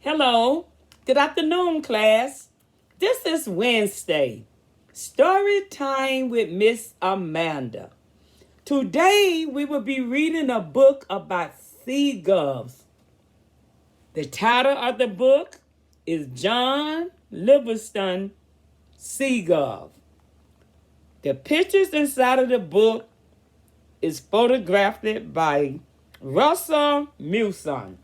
Hello. Good afternoon, class. This is Wednesday. Story time with Miss Amanda. Today we will be reading a book about seagulls. The title of the book is John Livingston Seagull. The pictures inside of the book is photographed by Russell Mulson.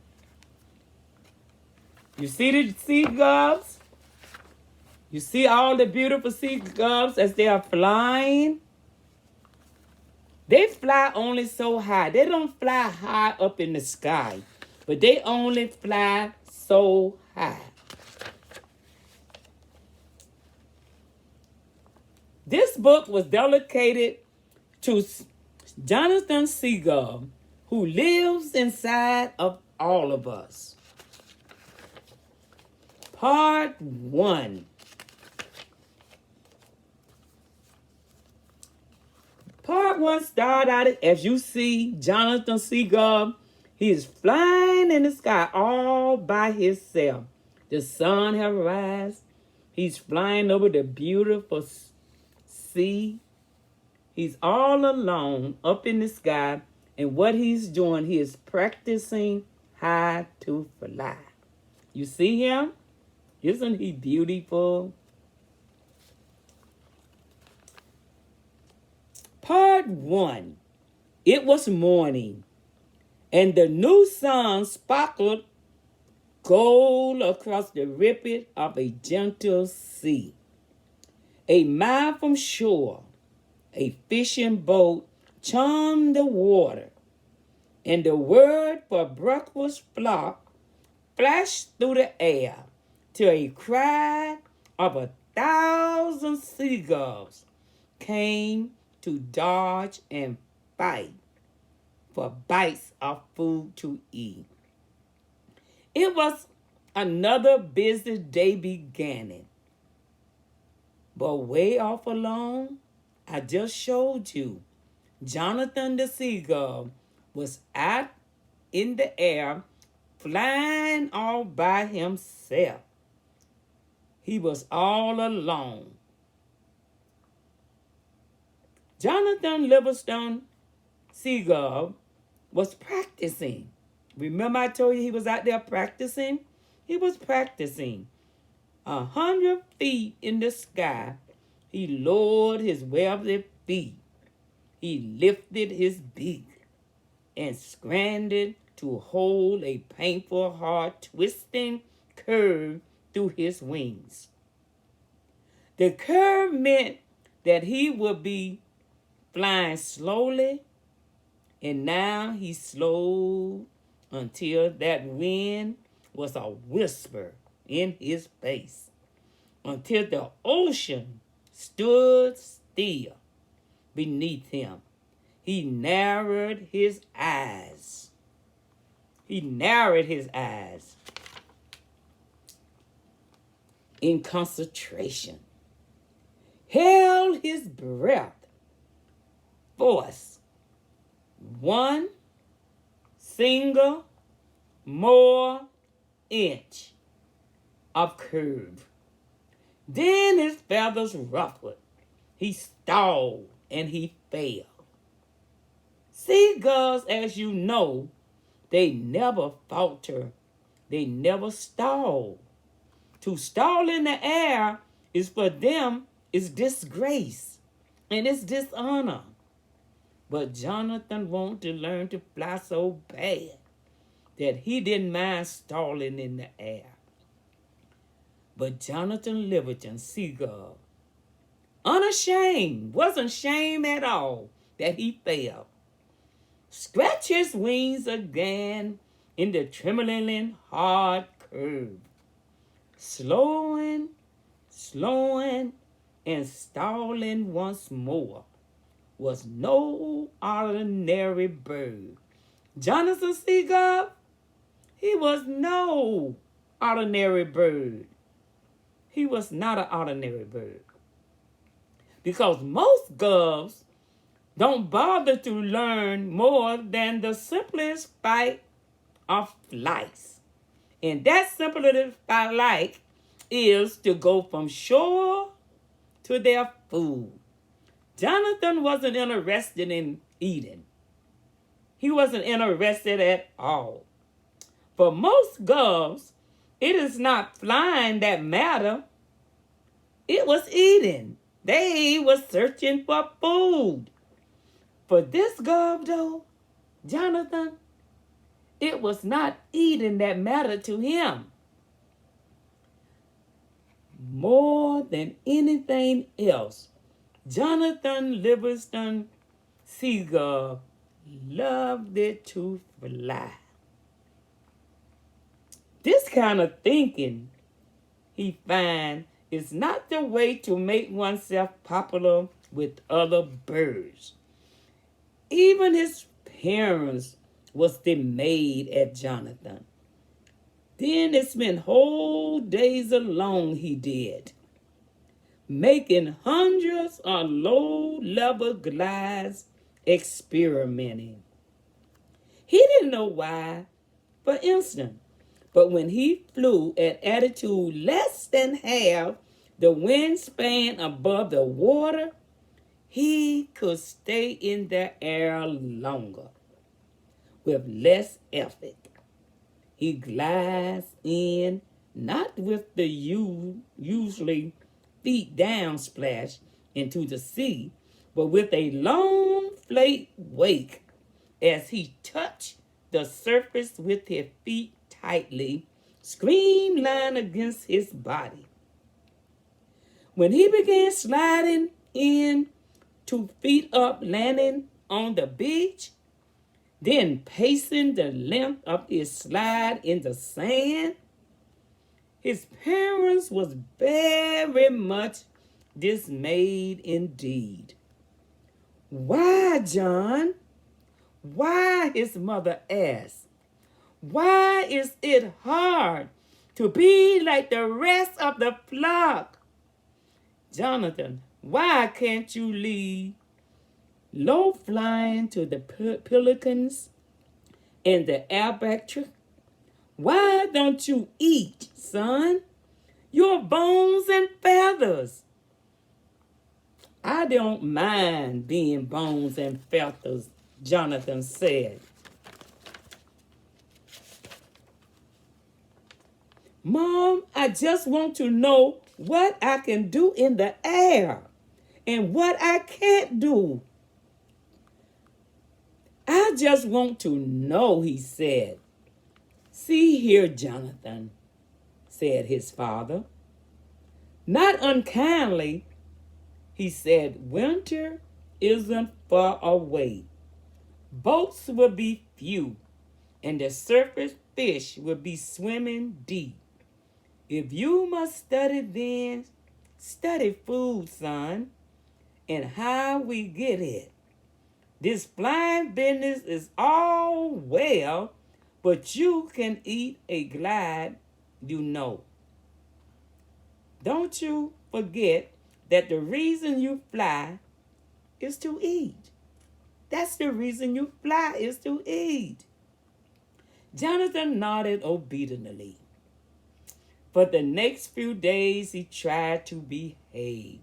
You see the seagulls? You see all the beautiful seagulls as they are flying? They fly only so high. They don't fly high up in the sky, but they only fly so high. This book was dedicated to Jonathan Seagull, who lives inside of all of us. Part 1. Part 1 started out as you see Jonathan Seagull. He is flying in the sky all by himself. The sun has risen. He's flying over the beautiful sea. He's all alone up in the sky. And what he's doing, he is practicing how to fly. You see him? Isn't he beautiful? Part 1. It was morning, and the new sun sparkled gold across the ripple of a gentle sea. A mile from shore, a fishing boat churned the water, and the word for breakfast flock flashed through the air till a cry of 1,000 seagulls came to dodge and fight for bites of food to eat. It was another busy day beginning. But way off alone, I just showed you, Jonathan the Seagull was out in the air, flying all by himself. He was all alone. Jonathan Livingston Seagull was practicing. Remember I told you he was out there practicing? He was practicing. 100 feet in the sky, he lowered his webbed feet. He lifted his beak and scrambled to hold a painful, hard, twisting curve through his wings. The curve meant that he would be flying slowly, and now he slowed until that wind was a whisper in his face, until the ocean stood still beneath him. He narrowed his eyes. In concentration, held his breath, forced one single more inch of curve. Then his feathers ruffled. He stalled and he fell. Seagulls, as you know, they never falter. They never stall. To stall in the air is for them is disgrace and it's dishonor. But Jonathan wanted to learn to fly so bad that he didn't mind stalling in the air. But Jonathan Livingston Seagull, unashamed, wasn't ashamed at all that he fell, scratched his wings again in the trembling hard curve, slowing, and stalling once more. Was no ordinary bird. Jonathan Seagull, he was no ordinary bird. He was not an ordinary bird. Because most gulls don't bother to learn more than the simplest bite of lice. And that simplified like is to go from shore to their food. Jonathan wasn't interested in eating. He wasn't interested at all. For most gulls, it is not flying that matter. It was eating. They were searching for food. For this gull, though, Jonathan, it was not eating that mattered to him. More than anything else, Jonathan Livingston Seagull loved it to fly. This kind of thinking, he finds, is not the way to make oneself popular with other birds. Even his parents was dismayed at Jonathan. Then they spent whole days alone, he did, making hundreds of low-level glides, experimenting. He didn't know why, for instance, but when he flew at altitude less than half the wingspan above the water, he could stay in the air longer with less effort. He glides in, not with the usually feet down splash into the sea, but with a long flat wake as he touched the surface with his feet tightly, streamlined against his body. When he began sliding in, 2 feet up, landing on the beach, then pacing the length of his slide in the sand, his parents was very much dismayed indeed. Why, John? Why, his mother asked. Why is it hard to be like the rest of the flock? Jonathan, why can't you leave low flying to the pelicans and the albatross? Why don't you eat, son? Your bones and feathers. I don't mind being bones and feathers, Jonathan said. Mom, I just want to know what I can do in the air and what I can't do. I just want to know, he said. See here, Jonathan, said his father. Not unkindly, he said, winter isn't far away. Boats will be few, and the surface fish will be swimming deep. If you must study then, study food, son, and how we get it. This flying business is all well, but you can eat a glide, you know. Don't you forget that the reason you fly is to eat. That's the reason you fly, is to eat. Jonathan nodded obediently. For the next few days, he tried to behave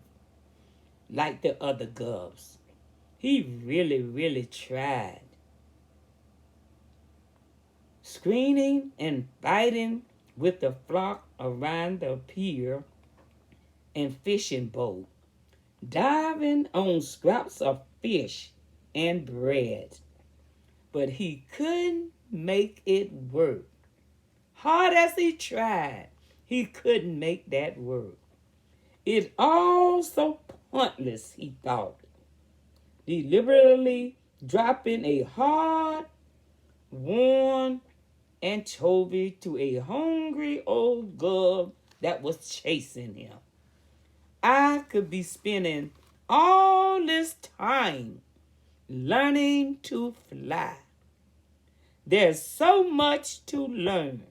like the other gulls. He really tried. Screaming and fighting with the flock around the pier and fishing boat, diving on scraps of fish and bread. But he couldn't make it work. Hard as he tried, he couldn't make that work. It's all so pointless, he thought. Deliberately dropping a hard, warm anchovy to a hungry old gull that was chasing him. I could be spending all this time learning to fly. There's so much to learn.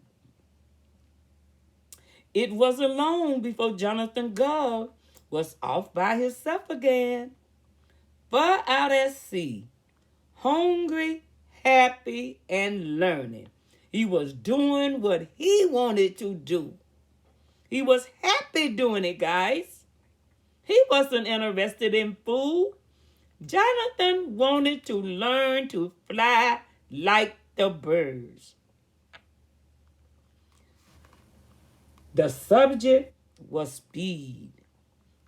It wasn't long before Jonathan Gull was off by himself again, far out at sea, hungry, happy, and learning. He was doing what he wanted to do. He was happy doing it, guys. He wasn't interested in food. Jonathan wanted to learn to fly like the birds. The subject was speed,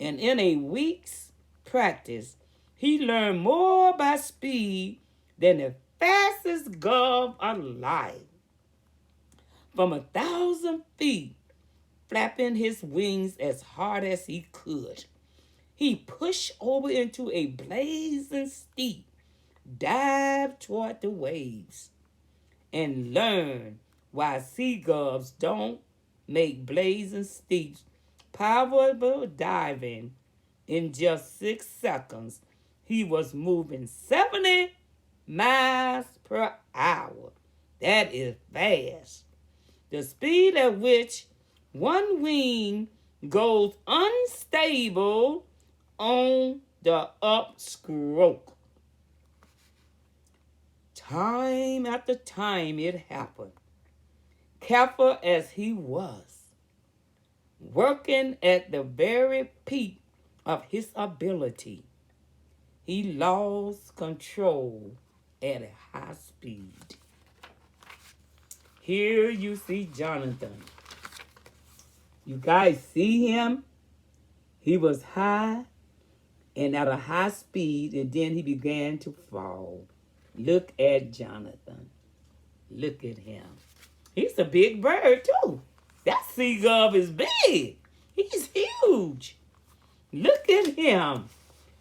and in a week's practice, he learned more by speed than the fastest gull alive. From 1,000 feet, flapping his wings as hard as he could, he pushed over into a blazing steep, dived toward the waves, and learned why seagulls don't make blazing steep, powerful diving. In just 6 seconds, he was moving 70 miles per hour. That is fast. The speed at which one wing goes unstable on the upstroke. Time after time it happened. Careful as he was, working at the very peak of his ability, he lost control at a high speed. Here you see Jonathan. You guys see him? He was high and at a high speed, and then he began to fall. Look at Jonathan. Look at him. He's a big bird, too. That seagull is big. He's huge. Look at him.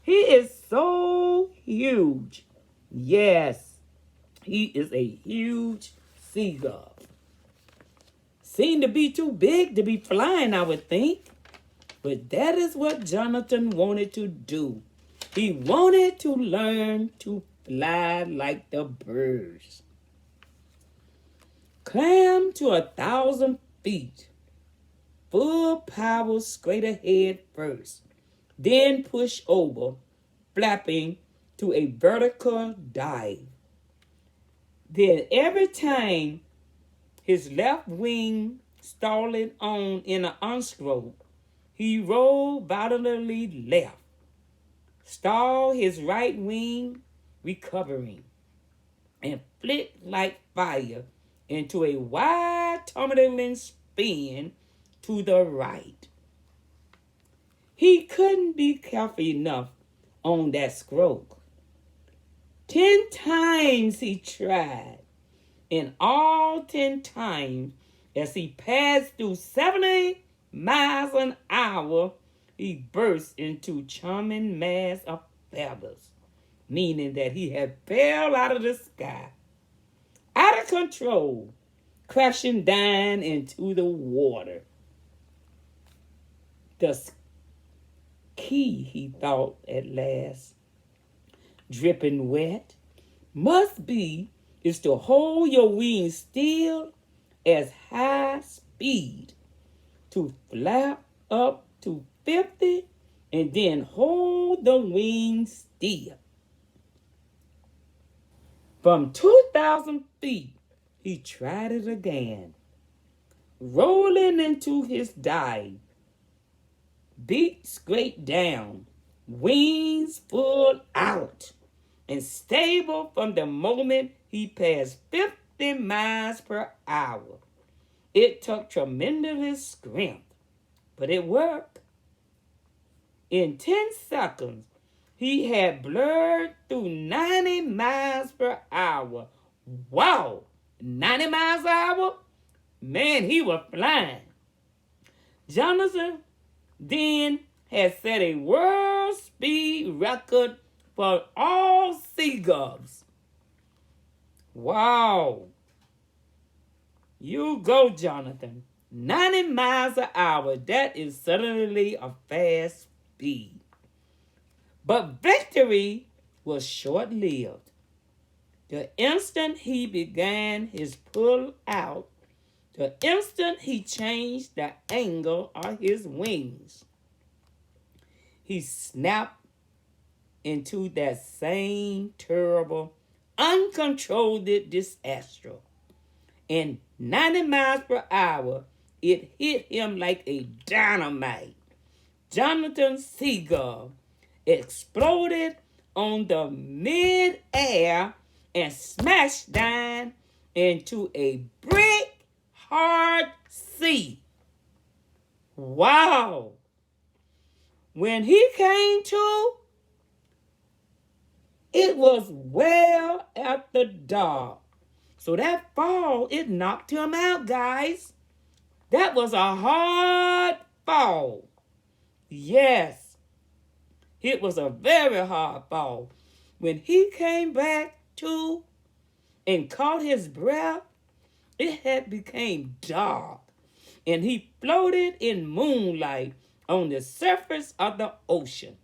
He is so huge. Yes, he is a huge seagull. Seemed to be too big to be flying, I would think. But that is what Jonathan wanted to do. He wanted to learn to fly like the birds. Climb to 1,000 feet. Full power straight ahead first. Then push over, flapping to a vertical dive. Then every time his left wing stalling on in an unstroke, he rolled violently left. Stall his right wing, recovering, and flicked like fire into a wide tumbling spin to the right. He couldn't be careful enough on that stroke. 10 times he tried, and all 10 times as he passed through 70 miles an hour, he burst into charming mass of feathers, meaning that he had fell out of the sky, out of control, crashing down into the water. The key, he thought at last, dripping wet, must be is to hold your wings still as high speed, to flap up to 50 and then hold the wings still. From 2,000 feet, he tried it again, rolling into his dive, beak straight down, wings full out, and stable from the moment he passed 50 miles per hour. It took tremendous strength, but it worked. In 10 seconds, he had blurred through 90 miles per hour. Wow! 90 miles an hour? Man, he was flying. Jonathan then had set a world speed record for all seagulls. Wow. You go, Jonathan. 90 miles an hour. That is certainly a fast speed. But victory was short-lived. The instant he began his pull out, the instant he changed the angle of his wings, he snapped into that same terrible, uncontrolled disaster. and 90 miles per hour, it hit him like a dynamite. Jonathan Seagull exploded on the mid-air and smashed down into a brick hard sea. Wow! When he came to, it was well after dark. So that fall, it knocked him out, guys. That was a hard fall. Yes, it was a very hard fall. When he came back to and caught his breath, it had become dark, and he floated in moonlight on the surface of the ocean.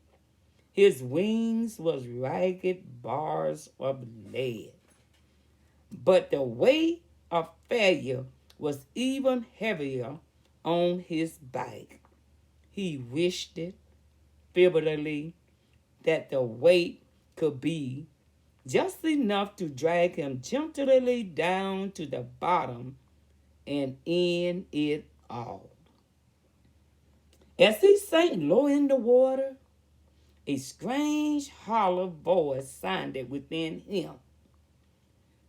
His wings was ragged bars of lead, but the weight of failure was even heavier on his back. He wished it fervently that the weight could be just enough to drag him gently down to the bottom and end it all. As he sank low in the water, a strange hollow voice sounded within him.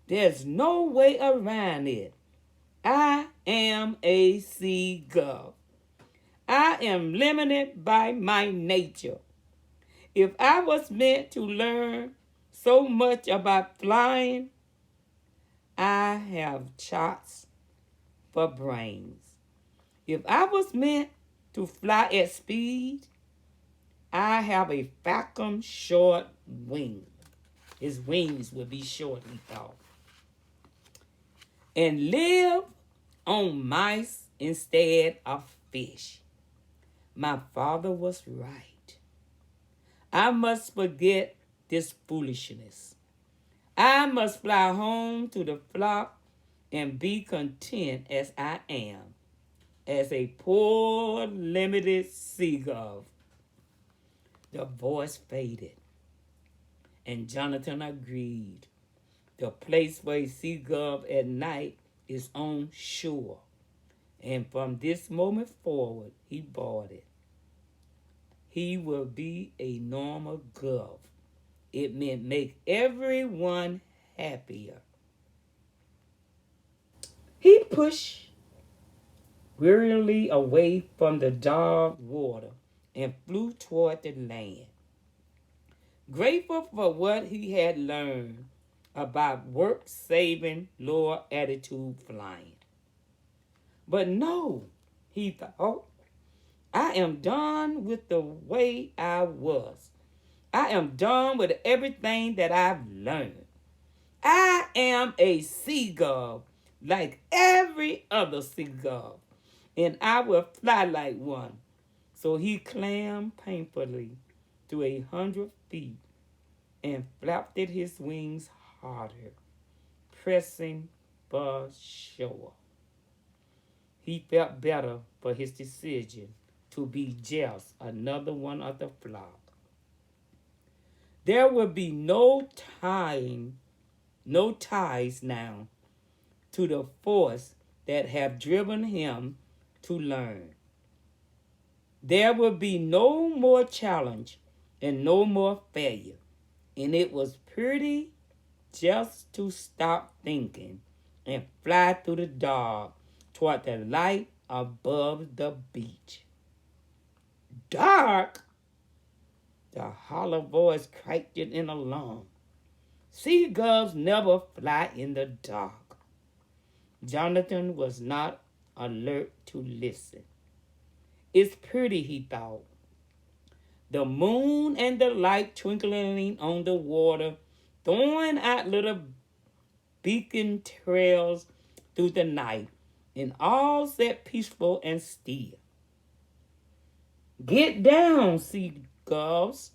There's no way around it. I am a seagull. I am limited by my nature. If I was meant to learn so much about flying, I have chops for brains. If I was meant to fly at speed, I have a falcon short wing. His wings would be short, he thought. And live on mice instead of fish. My father was right. I must forget this foolishness. I must fly home to the flock and be content as I am, as a poor, limited seagull. The voice faded, and Jonathan agreed. The place for a seagull at night is on shore, and from this moment forward, he boarded. He will be a normal gull. It meant make everyone happier. He pushed wearily away from the dark water and flew toward the land. Grateful for what he had learned about work-saving, lower-altitude flying. But no, he thought, I am done with the way I was. I am done with everything that I've learned. I am a seagull like every other seagull, and I will fly like one. So he clambered painfully to 100 feet and flapped his wings harder, pressing for shore. He felt better for his decision to be just another one of the flock. There will be no ties now to the force that have driven him to learn. There will be no more challenge and no more failure. And it was pretty just to stop thinking and fly through the dark toward the light above the beach. Dark? The hollow voice cracked it in alarm. Seagulls never fly in the dark. Jonathan was not alert to listen. It's pretty, he thought. The moon and the light twinkling on the water, throwing out little beacon trails through the night, and all set peaceful and still. Get down, seagulls.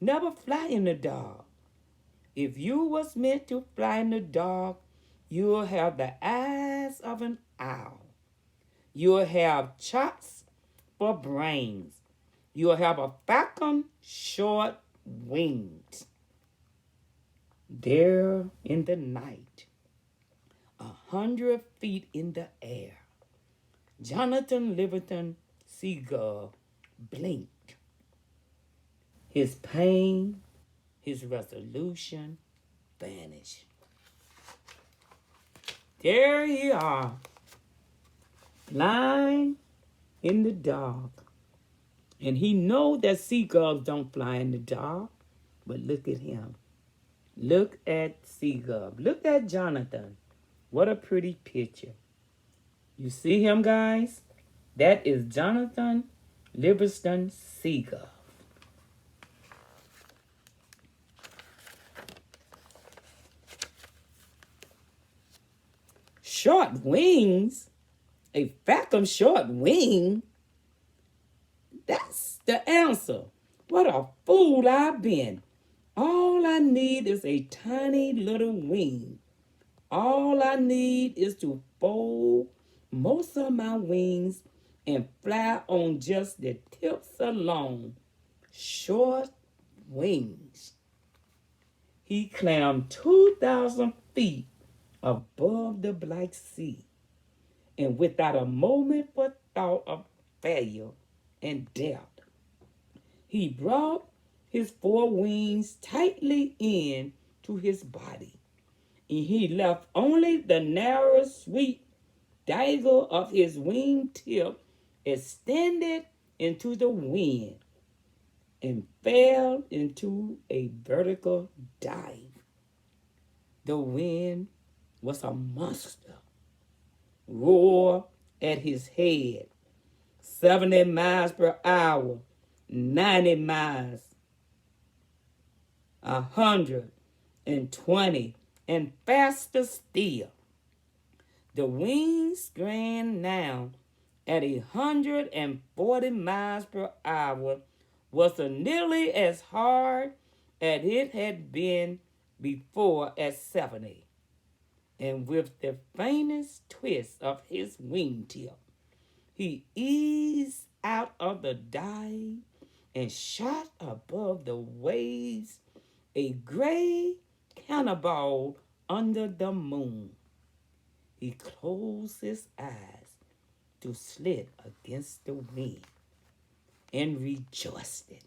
Never fly in the dark. If you was meant to fly in the dark, you'll have the eyes of an owl. You'll have chops for brains. You'll have a falcon short wings. There in the night, 100 feet in the air. Jonathan Livingston Seagull blinked. His pain, his resolution vanished. There you are, flying in the dark. And he know that seagulls don't fly in the dark. But look at him. Look at Seagull. Look at Jonathan. What a pretty picture. You see him, guys? That is Jonathan Livingston Seagull. Short wings? A phantom short wing? That's the answer. What a fool I've been. All I need is a tiny little wing. All I need is to fold most of my wings and fly on just the tips alone. Short wings. He climbed 2,000 feet above the Black Sea, and without a moment for thought of failure and doubt, he brought his 4 wings tightly in to his body, and he left only the narrow, sweet dagger of his wing tip extended into the wind and fell into a vertical dive. The wind was a monster, roared at his head, 70 miles per hour, 90 miles, 120, and faster still. The wings ran now at 140 miles per hour, was nearly as hard as it had been before at 70. And with the faintest twist of his wingtip, he eased out of the dive and shot above the waves, a gray cannonball under the moon. He closed his eyes to slit against the wind and rejoiced it.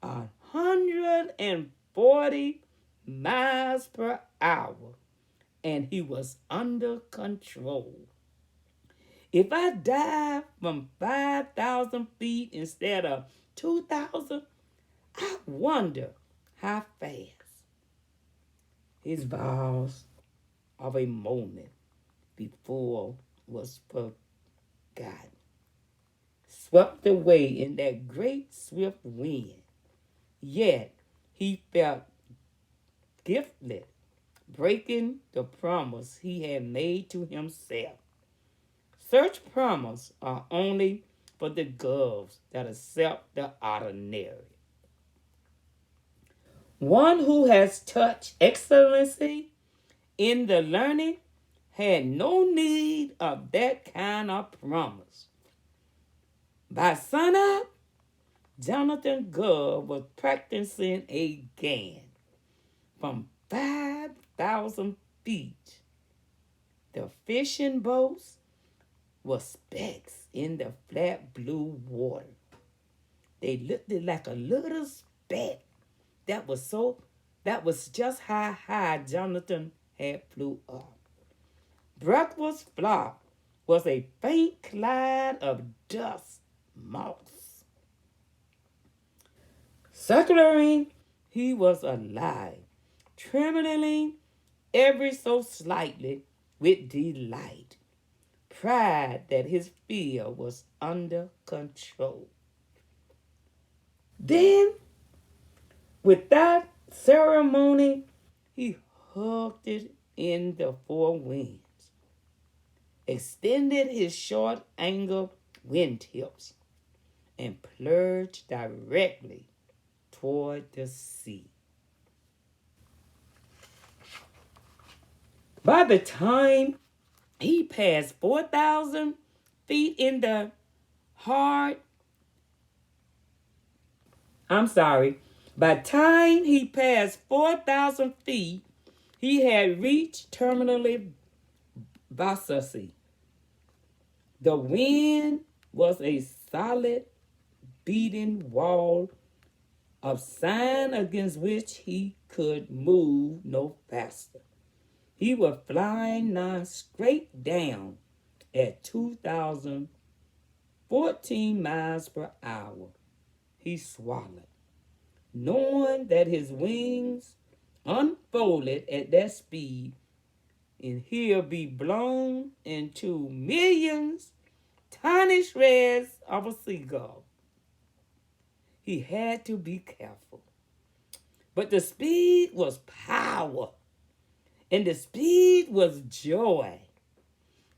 140 miles per hour, and he was under control. If I dive from 5,000 feet instead of 2,000, I wonder how fast. His vows of a moment before was forgotten, swept away in that great swift wind. Yet he felt guiltless, breaking the promise he had made to himself. Such promises are only for the gulls that accept the ordinary. One who has touched excellency in the learning had no need of that kind of promise. By sunup, Jonathan Gull was practicing again. From 5,000 feet, the fishing boats were specks in the flat blue water. They looked like a little speck that was just how high Jonathan had flew up. Breakfast flock was a faint cloud of dust moss. Circling, he was alive, trembling ever so slightly with delight, pride that his fear was under control. Then, without ceremony, he hugged it in the 4 winds, extended his short angle wingtips, and plunged directly toward the sea. By the time he passed 4,000 feet in the hard, by the time he passed 4,000 feet, he had reached terminal Vasasi. The wind was a solid beating wall of sign against which he could move no faster. He was flying now straight down at 2,014 miles per hour. He swallowed, knowing that his wings unfolded at that speed and he'll be blown into millions tiny shreds of a seagull. He had to be careful. But the speed was power, and the speed was joy,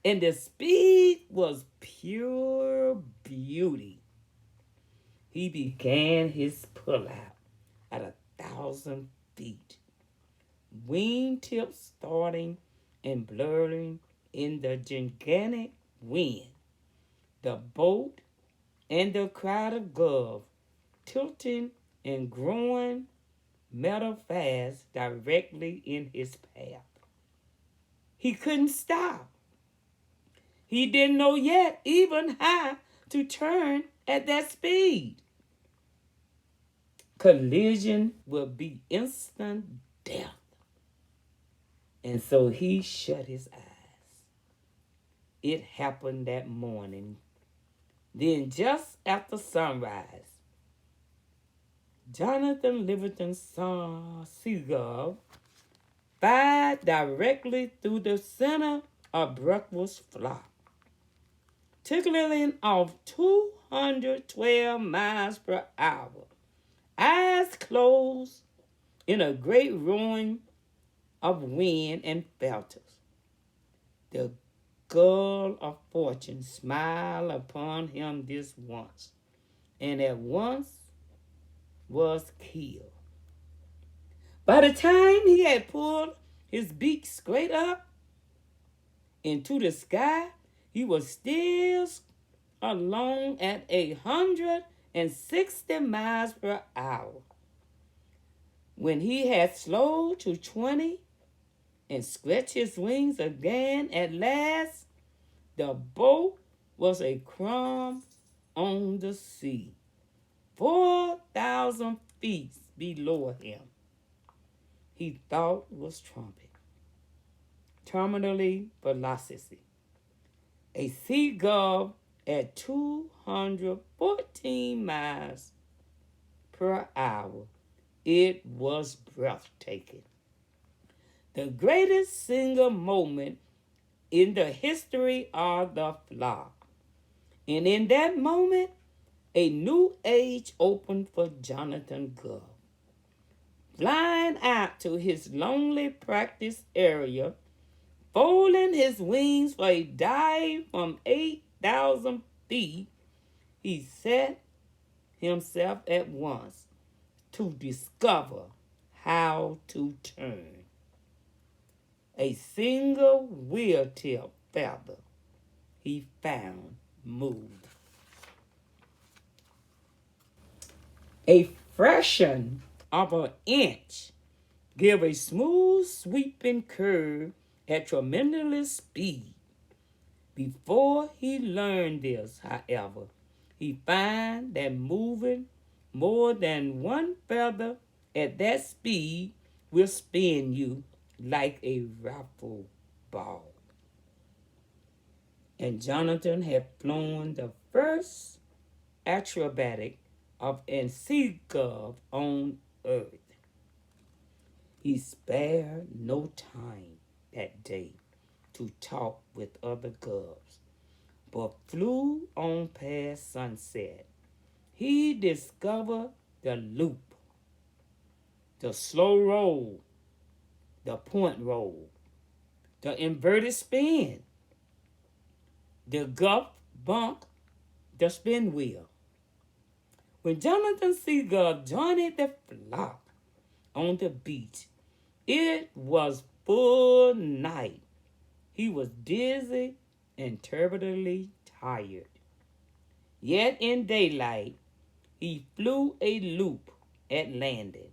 and the speed was pure beauty. He began his pullout at 1,000 feet, wingtips starting and blurring in the gigantic wind. The boat and the crowd of gulls tilting and growing metal fast directly in his path. He couldn't stop. He didn't know yet even how to turn at that speed. Collision would be instant death. And so he shut his eyes. It happened that morning. Then just after sunrise, Jonathan Livingston saw Seagull fired directly through the center of breakfast flock, tickling off 212 miles per hour, eyes closed in a great ruin of wind and felters. The gull of fortune smiled upon him this once, and at once was killed. By the time he had pulled his beak straight up into the sky, he was still along at 160 miles per hour. When he had slowed to 20 and stretched his wings again at last, the boat was a crumb on the sea, 4,000 feet below him. He thought was terminally velocity. A seagull at 214 miles per hour. It was breathtaking. The greatest single moment in the history of the flock. And in that moment, a new age opened for Jonathan Gull. Flying out to his lonely practice area, folding his wings for a dive from 8,000 feet, he set himself at once to discover how to turn. A single wheel-tip feather he found moved. A fraction of an inch give a smooth sweeping curve at tremendous speed. Before he learned this, however, he found that moving more than one feather at that speed will spin you like a raffle ball. And Jonathan had flown the first acrobatic of a seagull on earth. He spared no time that day to talk with other gulls, but flew on past sunset. He discovered the loop, the slow roll, the point roll, the inverted spin, the guff bump, the spin wheel. When Jonathan Seagull joined the flock on the beach, it was full night. He was dizzy and terribly tired. Yet in daylight, he flew a loop at landing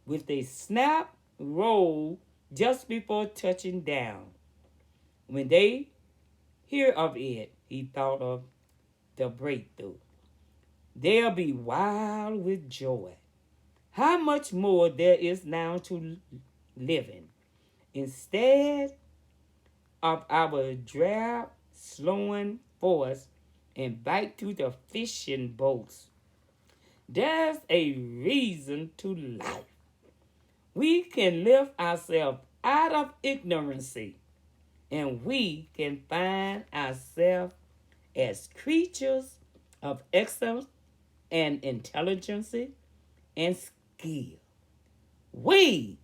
with a snap roll just before touching down. When they hear of it, he thought of the breakthrough. They'll be wild with joy. How much more there is now to living. Instead of our drab, slowing force and back to the fishing boats, there's a reason to life. We can lift ourselves out of ignorancy, and we can find ourselves as creatures of excellence and intelligence and skill. We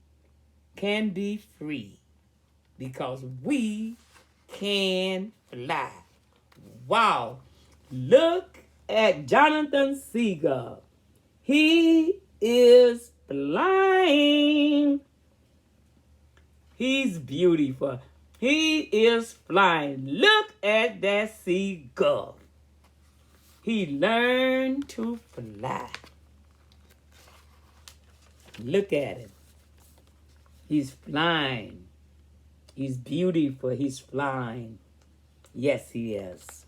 can be free because we can fly. Wow. Look at Jonathan Seagull. He is flying. He's beautiful. He is flying. Look at that seagull. He learned to fly. Look at him. He's flying. He's beautiful. He's flying. Yes, he is.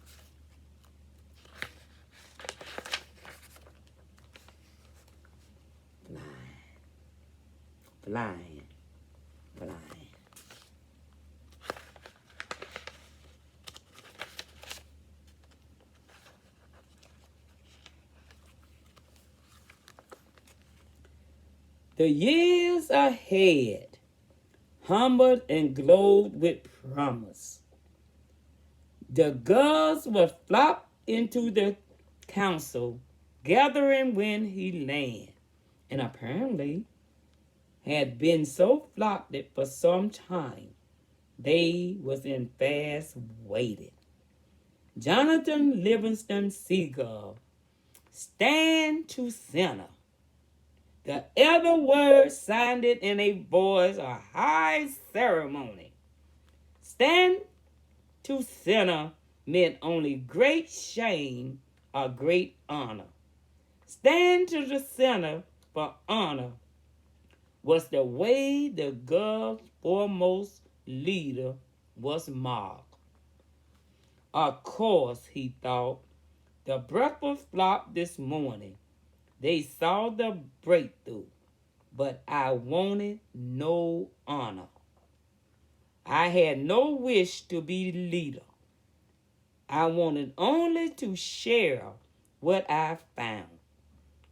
Flying. Flying. The years ahead humbled and glowed with promise. The gulls were flocked into the council, gathering when he landed, and apparently had been so flocked that for some time they was in fast waiting. Jonathan Livingston Seagull stand to center. The elder word sounded in a voice of high ceremony. Stand to center meant only great shame or great honor. Stand to the center for honor was the way the girl's foremost leader was marked. Of course, he thought, the breakfast flock this morning. They saw the breakthrough, but I wanted no honor. I had no wish to be leader. I wanted only to share what I found,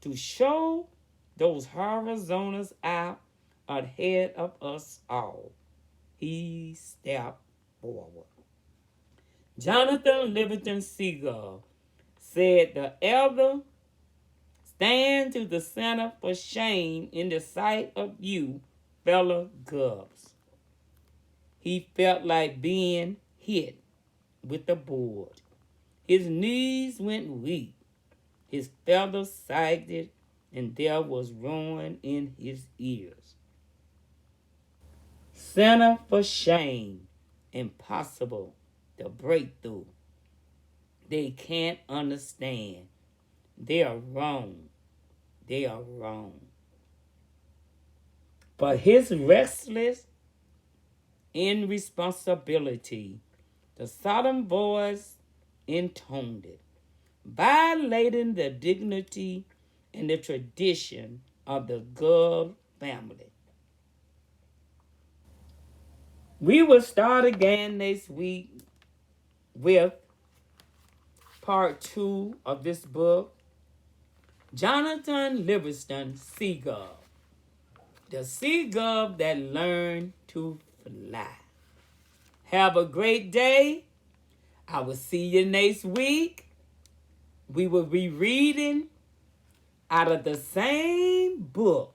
to show those horizontals out ahead of us all. He stepped forward. Jonathan Livingston Seagull said, the elder stand to the center for shame in the sight of you, fellow gubs. He felt like being hit with a board. His knees went weak. His feathers sagged, and there was ruin in his ears. Center for shame. Impossible. The breakthrough. They can't understand. They are wrong. They are wrong. But his restless irresponsibility, the solemn voice intoned it, violating the dignity and the tradition of the Gull family. We will start again next week with part 2 of this book, Jonathan Livingston Seagull, the seagull that learned to fly. Have a great day. I will see you next week. We will be reading out of the same book,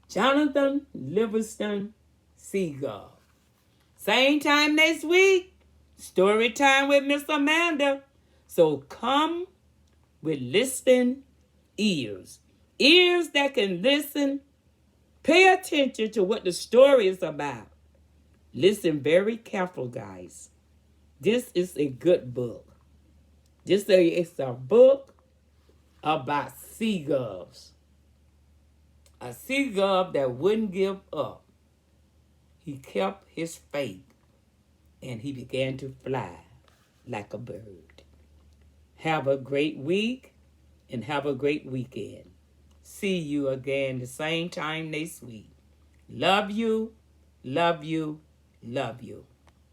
Jonathan Livingston Seagull. Same time next week, story time with Miss Amanda. So come with listening ears. Ears that can listen. Pay attention to what the story is about. Listen very careful, guys. This is a good book. This is a book about seagulls. A seagull that wouldn't give up. He kept his faith. and he began to fly like a bird. Have a great week and have a great weekend. See you again the same time next week. Love you, love you, love you.